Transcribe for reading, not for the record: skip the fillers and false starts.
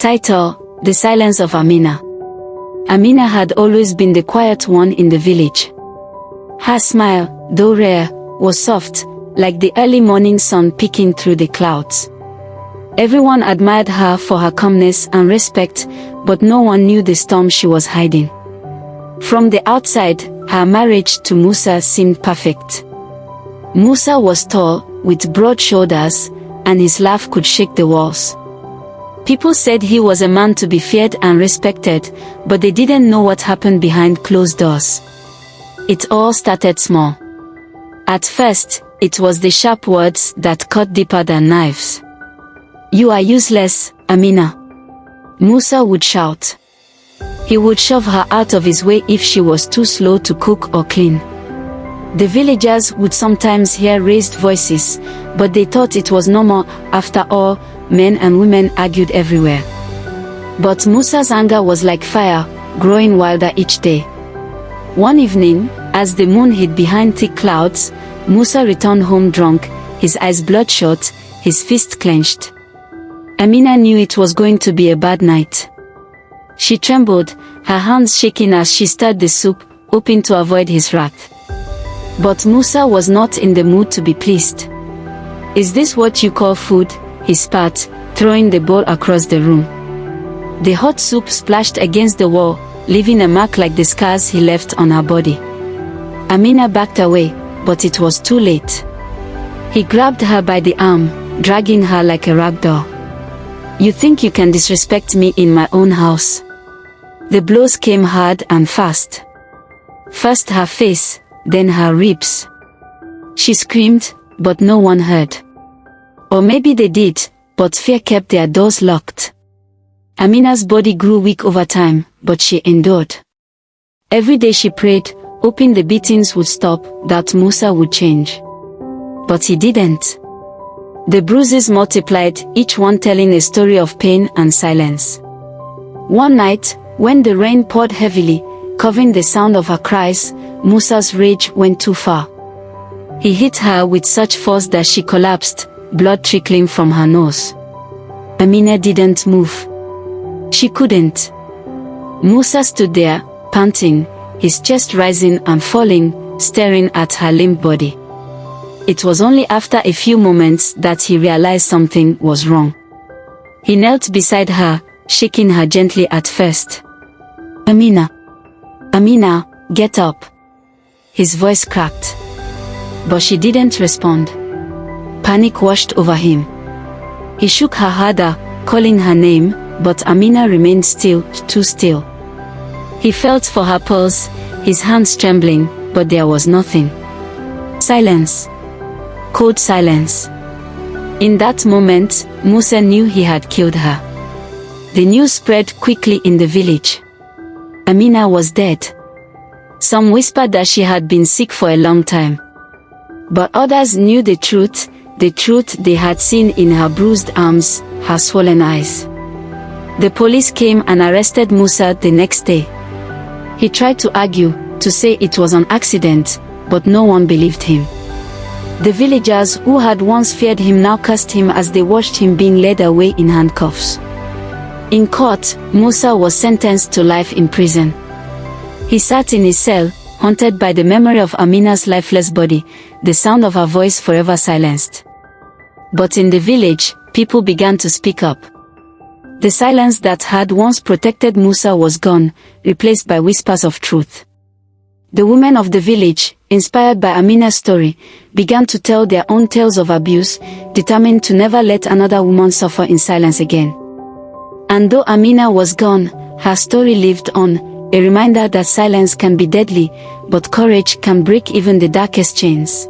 Title: The Silence of Amina. Amina had always been the quiet one in the village. Her smile, though rare, was soft, like the early morning sun peeking through the clouds. Everyone admired her for her calmness and respect, but no one knew the storm she was hiding. From the outside, her marriage to Musa seemed perfect. Musa was tall, with broad shoulders, and his laugh could shake the walls. People said he was a man to be feared and respected, but they didn't know what happened behind closed doors. It all started small. At first, it was the sharp words that cut deeper than knives. "You are useless, Amina," Musa would shout. He would shove her out of his way if she was too slow to cook or clean. The villagers would sometimes hear raised voices, but they thought it was normal. After all, men and women argued everywhere. But Musa's anger was like fire, growing wilder each day. One evening, as the moon hid behind thick clouds, Musa returned home drunk, his eyes bloodshot, his fist clenched. Amina knew it was going to be a bad night. She trembled, her hands shaking as she stirred the soup, hoping to avoid his wrath. But Musa was not in the mood to be pleased. "Is this what you call food?" he spat, throwing the bowl across the room. The hot soup splashed against the wall, leaving a mark like the scars he left on her body. Amina backed away, but it was too late. He grabbed her by the arm, dragging her like a rag doll. "You think you can disrespect me in my own house?" The blows came hard and fast. First her face, then her ribs. She screamed, but no one heard. Or maybe they did, but fear kept their doors locked. Amina's body grew weak over time, but she endured. Every day she prayed, hoping the beatings would stop, that Musa would change. But he didn't. The bruises multiplied, each one telling a story of pain and silence. One night, when the rain poured heavily, covering the sound of her cries, Musa's rage went too far. He hit her with such force that she collapsed, blood trickling from her nose. Amina didn't move. She couldn't. Musa stood there, panting, his chest rising and falling, staring at her limp body. It was only after a few moments that he realized something was wrong. He knelt beside her, shaking her gently at first. "Amina! Amina, get up!" His voice cracked. But she didn't respond. Panic washed over him. He shook her harder, calling her name, but Amina remained still, too still. He felt for her pulse, his hands trembling, but there was nothing. Silence. Cold silence. In that moment, Musa knew he had killed her. The news spread quickly in the village. Amina was dead. Some whispered that she had been sick for a long time. But others knew the truth they had seen in her bruised arms, her swollen eyes. The police came and arrested Musa the next day. He tried to argue, to say it was an accident, but no one believed him. The villagers who had once feared him now cursed him as they watched him being led away in handcuffs. In court, Musa was sentenced to life in prison. He sat in his cell, haunted by the memory of Amina's lifeless body, the sound of her voice forever silenced. But in the village, people began to speak up. The silence that had once protected Musa was gone, replaced by whispers of truth. The women of the village, inspired by Amina's story, began to tell their own tales of abuse, determined to never let another woman suffer in silence again. And though Amina was gone, her story lived on, a reminder that silence can be deadly, but courage can break even the darkest chains.